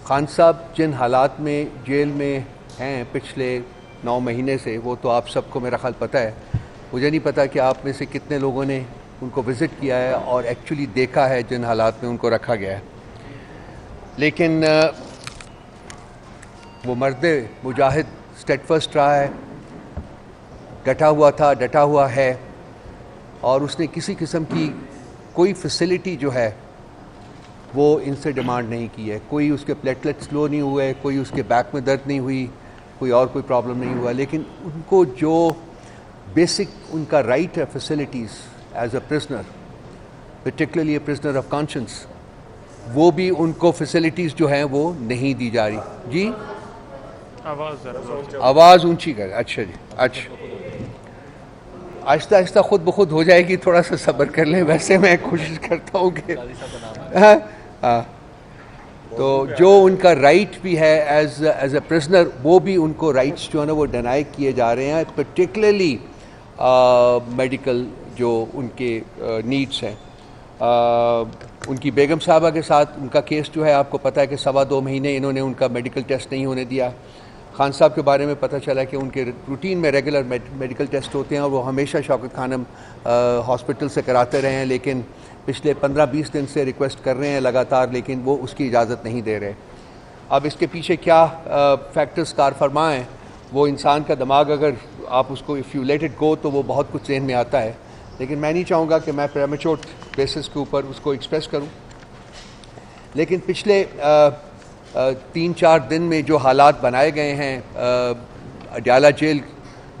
खान साहब जिन हालात में जेल में हैं पिछले 9 महीने से, वो तो आप सबको मेरा ख्याल पता है। मुझे नहीं पता कि आप में से कितने लोगों ने उनको विज़िट किया है और एक्चुअली देखा है जिन हालात में उनको रखा गया है। लेकिन वो मर्द मुजाहिद स्टेडफस्ट रहा है, डटा हुआ था, डटा हुआ है, और उसने किसी किस्म की कोई फैसिलिटी जो है वो इनसे डिमांड नहीं की है। कोई उसके प्लेटलेट स्लो नहीं हुए, कोई उसके बैक में दर्द नहीं हुई, कोई और कोई प्रॉब्लम नहीं हुआ। लेकिन उनको जो बेसिक उनका राइट है facilities as a prisoner, particularly a prisoner of conscience, वो भी उनको फैसिलिटीज़ जो हैं वो नहीं दी जा रही। जी आवाज़ ऊंची कर। अच्छा जी, अच्छा, आहिस्ता आहिस्ता खुद ब खुद हो जाएगी, थोड़ा सा सब्र कर लें। वैसे मैं कोशिश करता हूँ कि तो जो उनका राइट भी है एज ए प्रिजनर, वो भी उनको राइट्स जो है ना वो डिनाई किए जा रहे हैं, पर्टिकुलरली मेडिकल जो उनके नीड्स हैं। उनकी बेगम साहबा के साथ उनका केस जो है, आपको पता है कि 2.25 महीने इन्होंने उनका मेडिकल टेस्ट नहीं होने दिया। खान साहब के बारे में पता चला कि उनके रूटीन में रेगुलर मेडिकल टेस्ट होते हैं और वो हमेशा शौकत खानम हॉस्पिटल से कराते रहे हैं, लेकिन पिछले 15-20 दिन से रिक्वेस्ट कर रहे हैं लगातार, लेकिन वो उसकी इजाज़त नहीं दे रहे। अब इसके पीछे क्या फैक्टर्स कार फरमा हैं, वो इंसान का दिमाग अगर आप उसको if you let it go तो वो बहुत कुछ जहन में आता है, लेकिन मैं नहीं चाहूँगा कि मैं प्रेमेच्योर बेसिस के ऊपर उसको एक्सप्रेस करूँ। लेकिन पिछले 3-4 दिन में जो हालात बनाए गए हैं अडयाला जेल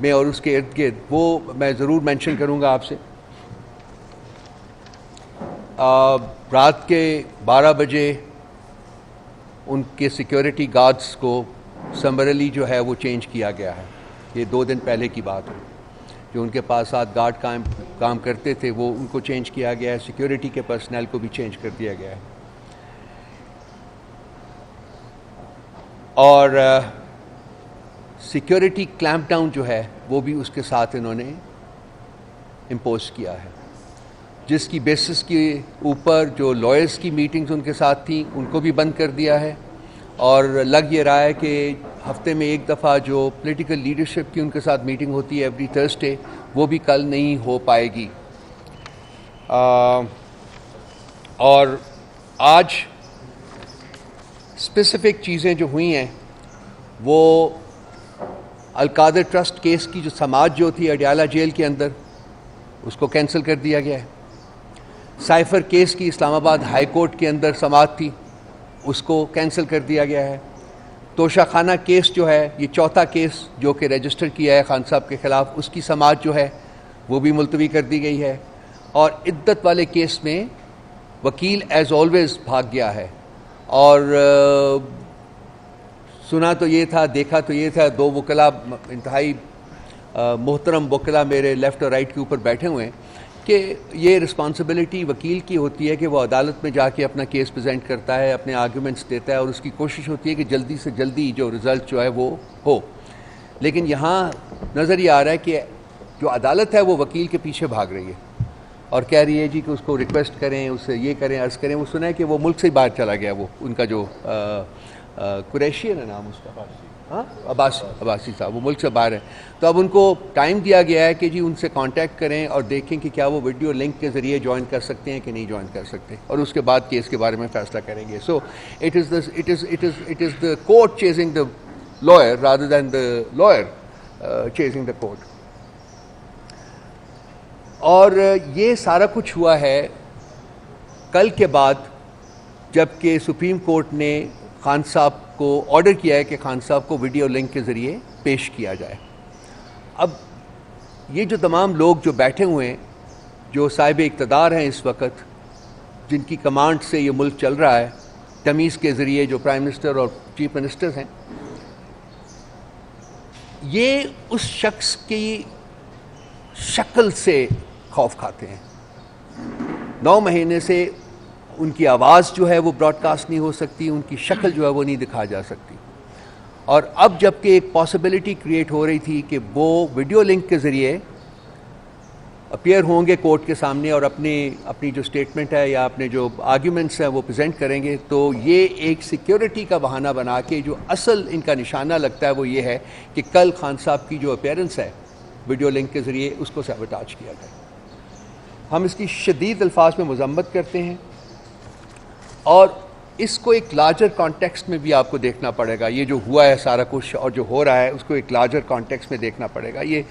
में और उसके इर्द गिर्द, वो मैं ज़रूर मेंशन करूँगा आपसे। रात के 12 बजे उनके सिक्योरिटी गार्ड्स को समरली जो है वो चेंज किया गया है। ये 2 दिन पहले की बात है। जो उनके पास 7 गार्ड काम करते थे वो उनको चेंज किया गया है, सिक्योरिटी के पर्सनल को भी चेंज कर दिया गया है। और सिक्योरिटी क्लैंप डाउन जो है वो भी उसके साथ इन्होंने इम्पोज किया है, जिसकी बेसिस के ऊपर जो लॉयर्स की मीटिंग्स उनके साथ थी उनको भी बंद कर दिया है। और लग ये रहा है कि हफ्ते में एक दफ़ा जो पॉलिटिकल लीडरशिप की उनके साथ मीटिंग होती है एवरी थर्सडे, वो भी कल नहीं हो पाएगी। और आज स्पेसिफिक चीज़ें जो हुई हैं वो अलकादर ट्रस्ट केस की जो समाअत जो थी अडयाला जेल के अंदर, उसको कैंसिल कर दिया गया है। साइफर केस की इस्लामाबाद हाई कोर्ट के अंदर समाअत थी, उसको कैंसिल कर दिया गया है। तोशाखाना केस जो है, ये चौथा केस जो कि रजिस्टर किया है खान साहब के ख़िलाफ़, उसकी समाअत जो है वो भी मुलतवी कर दी गई है। और इद्दत वाले केस में वकील एज़ ऑलवेज़ भाग गया है। और सुना तो ये था, देखा तो ये था, 2 वकला इंतहाई मोहतरम वकला मेरे लेफ़्ट और राइट के ऊपर बैठे हुए हैं कि ये रिस्पॉन्सिबिलिटी वकील की होती है कि वो अदालत में जाके अपना केस प्रेजेंट करता है, अपने आर्गूमेंट्स देता है और उसकी कोशिश होती है कि जल्दी से जल्दी जो रिज़ल्ट जो है वो हो। लेकिन यहाँ नज़र ये आ रहा है कि जो अदालत है वो वकील के पीछे भाग रही है और कह रही है जी कि उसको रिक्वेस्ट करें, उससे ये करें, अर्ज़ करें। वो सुना है कि वो मुल्क से ही बाहर चला गया, वो उनका जो कुरैशी है ना नाम उसका, हाँ अब्बासी साहब, वो मुल्क से बाहर है। तो अब उनको टाइम दिया गया है कि जी उनसे कांटेक्ट करें और देखें कि क्या वो वीडियो लिंक के ज़रिए ज्वाइन कर सकते हैं कि नहीं ज्वाइन कर सकते, और उसके बाद केस के बारे में फ़ैसला करेंगे। So it is the court chasing the lawyer rather than the lawyer chasing the court. और ये सारा कुछ हुआ है कल के बाद, जबकि सुप्रीम कोर्ट ने खान साहब को ऑर्डर किया है कि खान साहब को वीडियो लिंक के ज़रिए पेश किया जाए। अब ये जो तमाम लोग जो बैठे हुए हैं, जो साहिब इक़्तिदार हैं इस वक्त, जिनकी कमांड से ये मुल्क चल रहा है, तमीज़ के ज़रिए जो प्राइम मिनिस्टर और चीफ मिनिस्टर हैं, ये उस शख्स की शक्ल से खौफ खाते हैं। 9 महीने से उनकी आवाज़ जो है वो ब्रॉडकास्ट नहीं हो सकती, उनकी शक्ल जो है वो नहीं दिखा जा सकती। और अब जबकि एक पॉसिबिलिटी क्रिएट हो रही थी कि वो वीडियो लिंक के ज़रिए अपीयर होंगे कोर्ट के सामने और अपनी जो स्टेटमेंट है या अपने जो आर्ग्यूमेंट्स हैं वो प्रेजेंट करेंगे, तो ये एक सिक्योरिटी का बहाना बना के जो असल इनका निशाना लगता है वो ये है कि कल खान साहब की जो अपीयरेंस है वीडियो लिंक के ज़रिए उसको सैबोटाज किया गया। हम इसकी शदीद अल्फाज में मजम्मत करते हैं और इसको एक लार्जर कॉन्टेक्स्ट में भी आपको देखना पड़ेगा। ये जो हुआ है सारा कुछ और जो हो रहा है उसको एक लार्जर कॉन्टेक्स्ट में देखना पड़ेगा। ये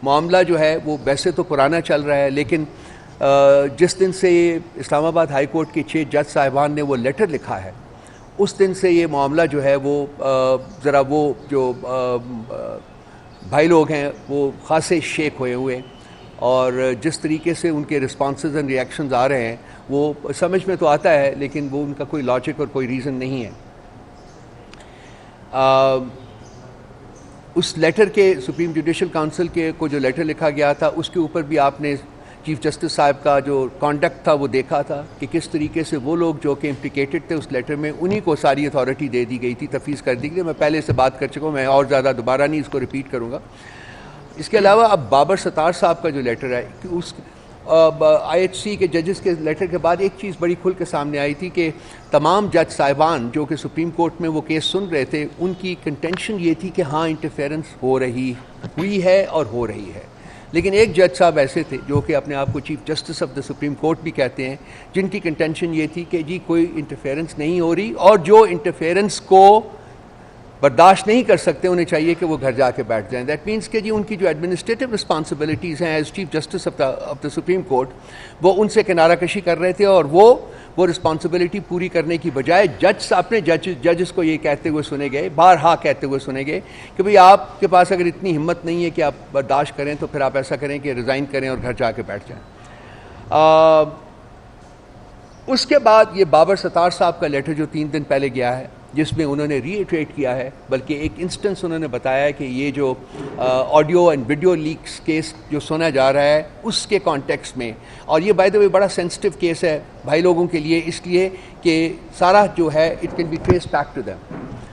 मामला जो है वो वैसे तो पुराना चल रहा है, लेकिन जिस दिन से ये इस्लामाबाद हाई कोर्ट के 6 जज साहिबान ने वो लेटर लिखा है उस दिन से ये मामला जो है वो ज़रा वो जो भाई लोग हैं वो ख़ासे शेक हुए हुए, और जिस तरीके से उनके रिस्पॉन्सेज एंड रिएक्शंस आ रहे हैं वो समझ में तो आता है, लेकिन वो उनका कोई लॉजिक और कोई रीज़न नहीं है। उस लेटर के सुप्रीम जुडिशल काउंसिल के को जो लेटर लिखा गया था उसके ऊपर भी आपने चीफ जस्टिस साहब का जो कॉन्डक्ट था वो देखा था कि किस तरीके से वो लोग जो कि इम्प्लिकेटेड थे उस लेटर में उन्हीं को सारी अथॉरिटी दे दी गई थी, तफवीज़ कर दी गई। मैं पहले से बात कर चुका हूँ, मैं और ज़्यादा दोबारा नहीं इसको रिपीट करूँगा। इसके अलावा अब बाबर सत्तार साहब का जो लेटर है कि उस IHC के जजेस के लेटर के बाद एक चीज़ बड़ी खुल के सामने आई थी कि तमाम जज साहिबान जो कि सुप्रीम कोर्ट में वो केस सुन रहे थे उनकी कंटेंशन ये थी कि हाँ इंटरफेरेंस हुई है और हो रही है, लेकिन एक जज साहब ऐसे थे जो कि अपने आप को chief justice of the Supreme court भी कहते हैं, जिनकी कंटेंशन ये थी कि जी कोई इंटरफेरेंस नहीं हो रही और जो इंटरफेरेंस को बर्दाश्त नहीं कर सकते उन्हें चाहिए कि वो घर जाके बैठ जाएं। दैट मीन्स कि जी उनकी जो एडमिनिस्ट्रेटिव रिस्पॉन्सिबिलिटीज़ हैं as chief justice of the Supreme Court वो उनसे किनारा कशी कर रहे थे, और वो रिस्पॉन्सिबिलिटी पूरी करने की बजाय अपने जजेस को ये कहते हुए सुने गए, बारहा कहते हुए सुने गए कि भाई आपके पास अगर इतनी हिम्मत नहीं है कि आप बर्दाश्त करें तो फिर आप ऐसा करें कि रिज़ाइन करें और घर जाके बैठ जाएँ। उसके बाद ये बाबर सत्तार साहब का लेटर जो 3 दिन पहले गया है जिसमें उन्होंने रीइटरेट किया है, बल्कि एक इंस्टेंस उन्होंने बताया है कि ये जो audio and video leaks case जो सुना जा रहा है उसके कॉन्टेक्स्ट में, और ये बाय द वे बड़ा सेंसिटिव केस है भाई लोगों के लिए, इसलिए कि सारा जो है it can be trace back to them,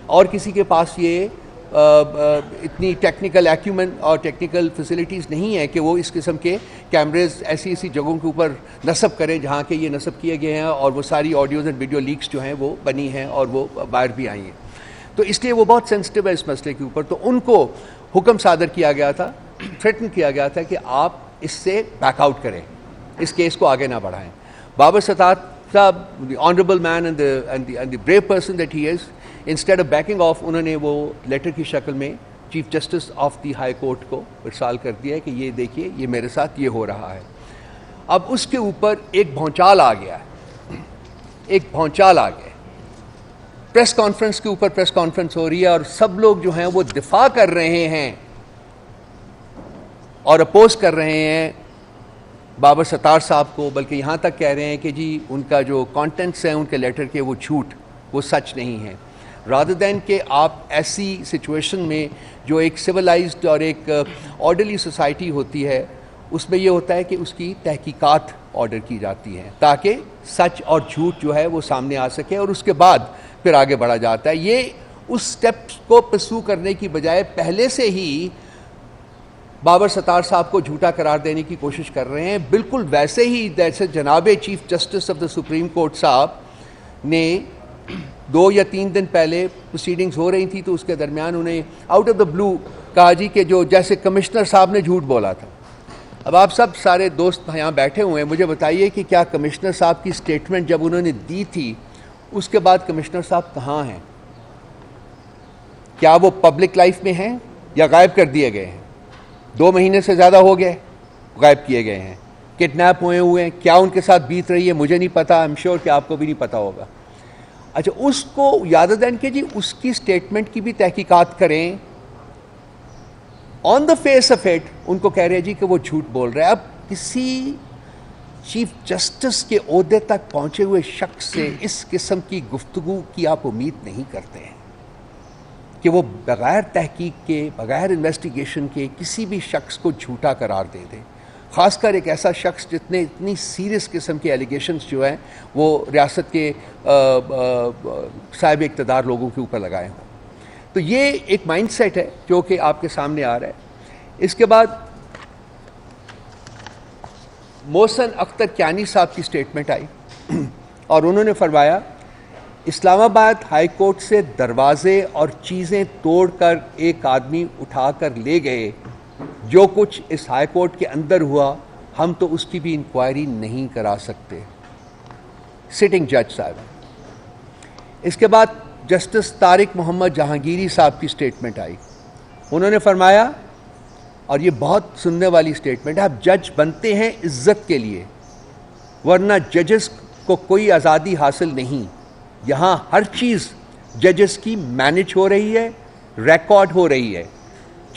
और किसी के पास ये इतनी टेक्निकल एक्यूमेंट और टेक्निकल फैसिलिटीज़ नहीं है कि वो इस किस्म के कैमरेज ऐसी जगहों के ऊपर नस्ब करें जहाँ के ये नस्ब किए गए हैं, और वो सारी ऑडियोज़ एंड वीडियो लीक्स जो हैं वो बनी हैं और वो बाहर भी आई हैं। तो इसलिए वो बहुत सेंसिटिव है इस मसले के ऊपर। तो उनको हुक्म सादर किया गया था, थ्रेटन किया गया था कि आप इससे बैकआउट करें, इस केस को आगे ना बढ़ाएं। बाबर सत्तार साहब, the honourable man and the brave person that he is, instead of banking of उन्होंने वो लेटर की शक्ल में chief justice of the high court को इरसाल कर दिया है कि ये देखिए ये मेरे साथ ये हो रहा है। अब उसके ऊपर एक भौचाल आ गया, प्रेस कॉन्फ्रेंस के ऊपर प्रेस कॉन्फ्रेंस हो रही है और सब लोग जो हैं वो दिफा कर रहे हैं और अपोज कर रहे हैं बाबर सत्तार साहब को, बल्कि यहाँ तक कह रहे हैं कि जी उनका जो कॉन्टेंट्स हैं उनके लेटर के वो झूठ, वो सच नहीं है। रादर दैन कि आप ऐसी सिचुएशन में जो एक सिविलाइज्ड और एक ऑर्डरली सोसाइटी होती है उसमें ये होता है कि उसकी तहकीकात ऑर्डर की जाती हैं ताकि सच और झूठ जो है वो सामने आ सके, और उसके बाद फिर आगे बढ़ा जाता है। ये उस स्टेप को परस्यू करने की बजाय पहले से ही बाबर सत्तार साहब को झूठा करार देने की कोशिश कर रहे हैं, बिल्कुल वैसे ही जैसे जनाब chief justice of the Supreme court साहब ने 2 या 3 दिन पहले प्रोसीडिंग्स हो रही थी तो उसके दरमियान उन्हें आउट ऑफ द ब्लू कहा जी कि जो जैसे कमिश्नर साहब ने झूठ बोला था। अब आप सब सारे दोस्त यहाँ बैठे हुए हैं, मुझे बताइए कि क्या कमिश्नर साहब की स्टेटमेंट जब उन्होंने दी थी उसके बाद कमिश्नर साहब कहाँ हैं? क्या वो पब्लिक लाइफ में हैं या गायब कर दिए गए हैं? 2 महीने से ज़्यादा हो गए गायब किए गए हैं, किडनैप हुए हैं। क्या उनके साथ बीत रही है मुझे नहीं पता, आई एम श्योर कि आपको भी नहीं पता होगा। अच्छा, उसको याद दें कि जी उसकी स्टेटमेंट की भी तहकीकात करें। On the face of it उनको कह रहे हैं जी कि वो झूठ बोल रहे हैं। अब किसी चीफ जस्टिस के ओहदे तक पहुंचे हुए शख्स से इस किस्म की गुफ्तगू की आप उम्मीद नहीं करते हैं कि वो बग़ैर तहकीक के, बग़ैर इन्वेस्टिगेशन के किसी भी शख्स को झूठा करार दे दे, ख़ासकर एक ऐसा शख्स जितने इतनी सीरियस किस्म के एलिगेशंस जो हैं वो रियासत के साहिब इक़्तिदार लोगों के ऊपर लगाए हों। तो ये एक माइंडसेट है जो कि आपके सामने आ रहा है। इसके बाद मोहसिन अख्तर कियानी साहब की स्टेटमेंट आई और उन्होंने फरमाया इस्लामाबाद हाई कोर्ट से दरवाजे और चीज़ें तोड़कर एक आदमी उठाकर ले गए, जो कुछ इस हाई कोर्ट के अंदर हुआ हम तो उसकी भी इंक्वायरी नहीं करा सकते। सिटिंग जज साहब। इसके बाद जस्टिस तारिक मोहम्मद जहांगीरी साहब की स्टेटमेंट आई। उन्होंने फरमाया, और ये बहुत सुनने वाली स्टेटमेंट है, आप जज बनते हैं इज्जत के लिए, वरना जजेस को कोई आज़ादी हासिल नहीं। यहाँ हर चीज़ जजेस की मैनेज हो रही है, रिकॉर्ड हो रही है।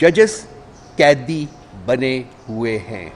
जजेस कैदी बने हुए हैं।